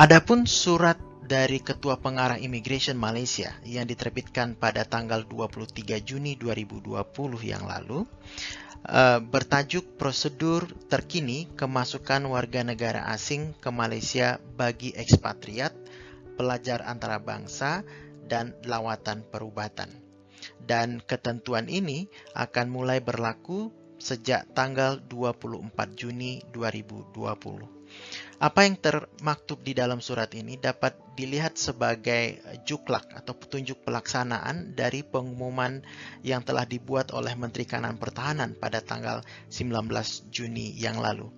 Adapun surat dari Ketua Pengarah Immigration Malaysia yang diterbitkan pada tanggal 23 Juni 2020 yang lalu bertajuk Prosedur Terkini Kemasukan Warga Negara Asing ke Malaysia bagi Ekspatriat, Pelajar Antarabangsa, dan Lawatan Perubatan. Dan ketentuan ini akan mulai berlaku sejak tanggal 24 Juni 2020. Apa yang termaktub di dalam surat ini dapat dilihat sebagai juklak atau petunjuk pelaksanaan dari pengumuman yang telah dibuat oleh Menteri Kanan Pertahanan pada tanggal 19 Juni yang lalu,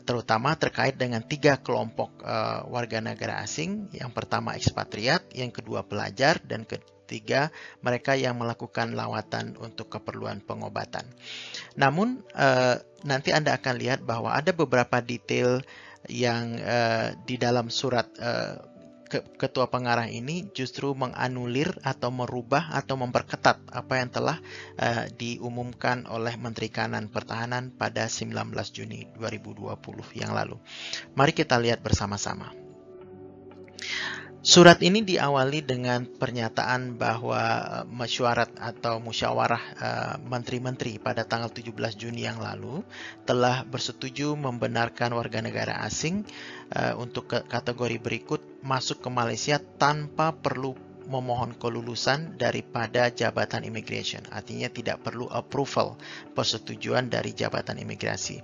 terutama terkait dengan 3 kelompok warga negara asing. Yang pertama ekspatriat, yang kedua pelajar, dan ketiga mereka yang melakukan lawatan untuk keperluan pengobatan. Namun nanti Anda akan lihat bahwa ada beberapa detail yang di dalam surat Ketua Pengarah ini justru menganulir atau merubah atau memperketat apa yang telah diumumkan oleh Menteri Kanan Pertahanan pada 19 Juni 2020 yang lalu. Mari kita lihat bersama-sama. Surat ini diawali dengan pernyataan bahwa mesyuarat atau musyawarah menteri-menteri pada tanggal 17 Juni yang lalu telah bersetuju membenarkan warga negara asing untuk kategori berikut masuk ke Malaysia tanpa perlu memohon kelulusan daripada Jabatan Imigresen. Artinya tidak perlu approval, persetujuan dari Jabatan Imigrasi.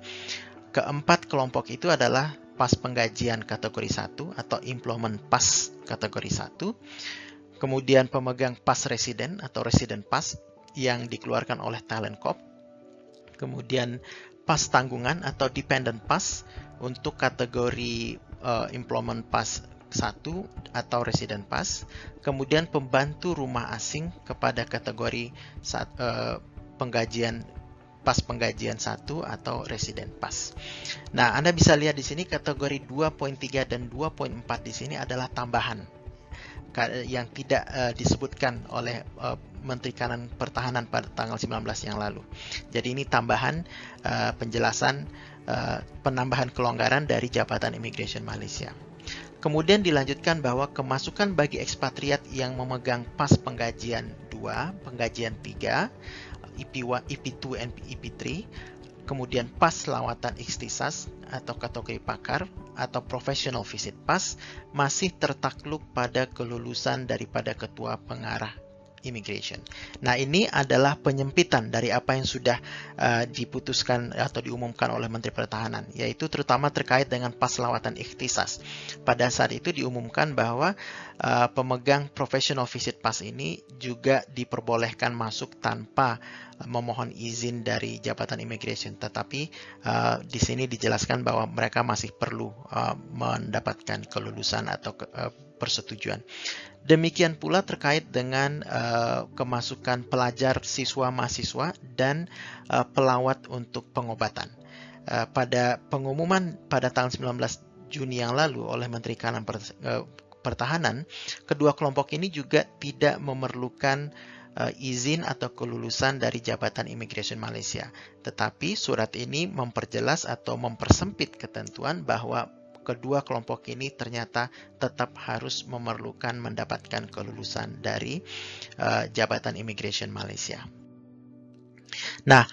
Keempat kelompok itu adalah pas penggajian kategori 1 atau employment pass kategori 1, kemudian pemegang pas residen atau resident pass yang dikeluarkan oleh Talent Corp, kemudian pas tanggungan atau dependent pass untuk kategori employment pass 1 atau resident pass, kemudian pembantu rumah asing kepada kategori penggajian pas penggajian 1 atau resident pass. Nah, Anda bisa lihat di sini kategori 2.3 dan 2.4 di sini adalah tambahan yang tidak disebutkan oleh Menteri Kanan Pertahanan pada tanggal 19 yang lalu. Jadi ini tambahan penjelasan penambahan kelonggaran dari Jabatan Immigration Malaysia. Kemudian dilanjutkan bahwa kemasukan bagi ekspatriat yang memegang pas penggajian 2, penggajian 3, EP1, EP2, dan EP3, kemudian pas lawatan ikhtisas atau kategori pakar atau professional visit pass masih tertakluk pada kelulusan daripada Ketua Pengarah Immigration. Nah, ini adalah penyempitan dari apa yang sudah diputuskan atau diumumkan oleh Menteri Pertahanan, yaitu terutama terkait dengan pas lawatan ikhtisas. Pada saat itu diumumkan bahwa pemegang professional visit pass ini juga diperbolehkan masuk tanpa memohon izin dari Jabatan Immigration, tetapi di sini dijelaskan bahwa mereka masih perlu mendapatkan kelulusan atau persetujuan. Demikian pula terkait dengan kemasukan pelajar, siswa, mahasiswa, dan pelawat untuk pengobatan. Pada pengumuman pada tanggal 19 Juni yang lalu oleh Menteri Kanan Pertahanan, kedua kelompok ini juga tidak memerlukan izin atau kelulusan dari Jabatan Immigration Malaysia. Tetapi surat ini memperjelas atau mempersempit ketentuan bahwa kedua kelompok ini ternyata tetap harus memerlukan mendapatkan kelulusan dari Jabatan Immigration Malaysia. Nah,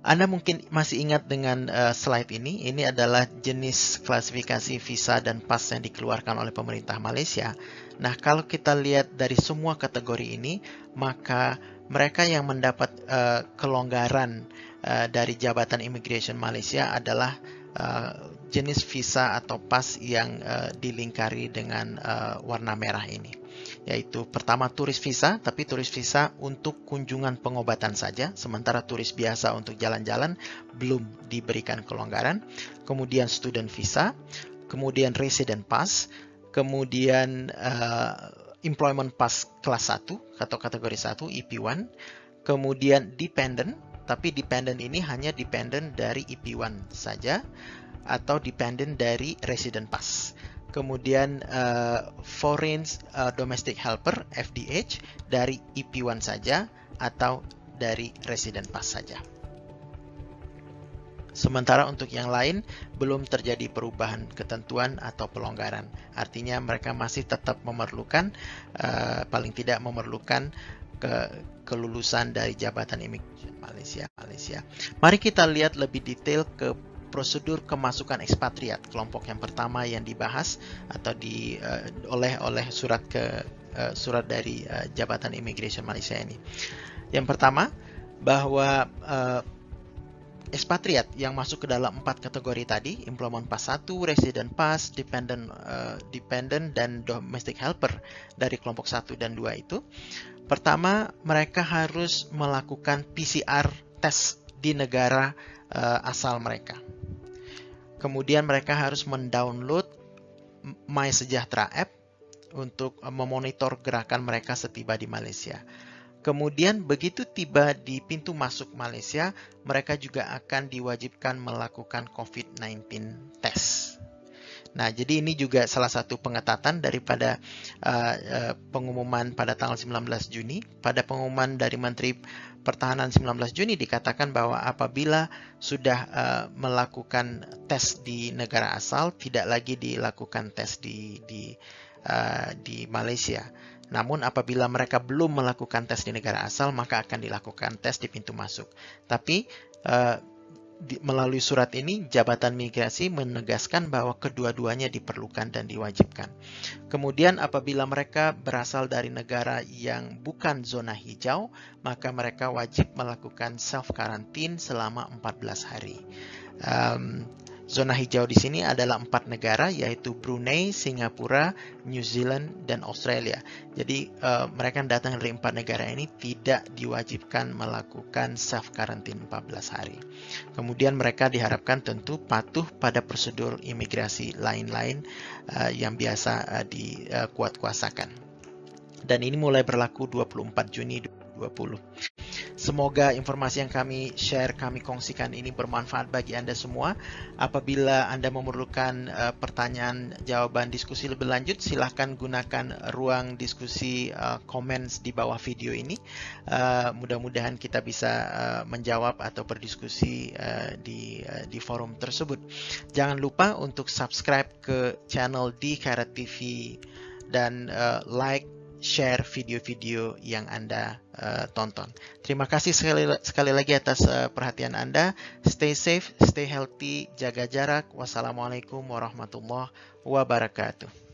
Anda mungkin masih ingat dengan slide ini. Ini adalah jenis klasifikasi visa dan pas yang dikeluarkan oleh pemerintah Malaysia. Nah, kalau kita lihat dari semua kategori ini, maka mereka yang mendapat kelonggaran dari Jabatan Immigration Malaysia adalah jenis visa atau pas yang dilingkari dengan warna merah ini. Yaitu pertama turis visa, tapi turis visa untuk kunjungan pengobatan saja, sementara turis biasa untuk jalan-jalan belum diberikan kelonggaran. Kemudian student visa, kemudian resident pass, kemudian employment pass kelas 1 atau kategori 1 EP1, kemudian dependent, tapi dependent ini hanya dependent dari EP1 saja atau dependent dari resident pass. Kemudian foreign domestic helper FDH dari EP1 saja atau dari resident pass saja. Sementara untuk yang lain belum terjadi perubahan ketentuan atau pelonggaran. Artinya mereka masih tetap memerlukan, paling tidak memerlukan kelulusan dari Jabatan Imigrasi Malaysia. Mari kita lihat lebih detail ke prosedur kemasukan ekspatriat, kelompok yang pertama yang dibahas atau oleh surat dari Jabatan Imigrasi Malaysia ini. Yang pertama, bahwa ekspatriat yang masuk ke dalam 4 kategori tadi, Employment Pass 1, Resident Pass, Dependent, dan Domestic Helper dari kelompok 1 dan 2 itu, pertama mereka harus melakukan PCR test di negara asal mereka. Kemudian mereka harus mendownload MySejahtera App untuk memonitor gerakan mereka setiba di Malaysia. Kemudian begitu tiba di pintu masuk Malaysia, mereka juga akan diwajibkan melakukan COVID-19 test. Nah, jadi ini juga salah satu pengetatan daripada pengumuman pada tanggal 19 Juni. Pada pengumuman dari Menteri Pertahanan 19 Juni dikatakan bahwa apabila sudah melakukan tes di negara asal, tidak lagi dilakukan tes di Malaysia. Namun apabila mereka belum melakukan tes di negara asal, maka akan dilakukan tes di pintu masuk. Tapi melalui surat ini, Jabatan Migrasi menegaskan bahwa kedua-duanya diperlukan dan diwajibkan. Kemudian apabila mereka berasal dari negara yang bukan zona hijau, maka mereka wajib melakukan self-quarantine selama 14 hari. Zona hijau di sini adalah 4 negara, yaitu Brunei, Singapura, New Zealand, dan Australia. Jadi mereka yang datang dari 4 negara ini tidak diwajibkan melakukan self-quarantine 14 hari. Kemudian mereka diharapkan tentu patuh pada prosedur imigrasi lain-lain yang biasa dikuat-kuasakan. Dan ini mulai berlaku 24 Juni 2020. Semoga informasi yang kami share, kami kongsikan ini bermanfaat bagi Anda semua. Apabila Anda memerlukan pertanyaan, jawaban, diskusi lebih lanjut, silahkan gunakan ruang diskusi comments di bawah video ini. Mudah-mudahan kita bisa menjawab atau berdiskusi di forum tersebut. Jangan lupa untuk subscribe ke channel di Khairat TV dan like, share video-video yang Anda tonton. Terima kasih sekali lagi atas perhatian Anda. Stay safe, stay healthy, jaga jarak. Wassalamualaikum warahmatullahi wabarakatuh.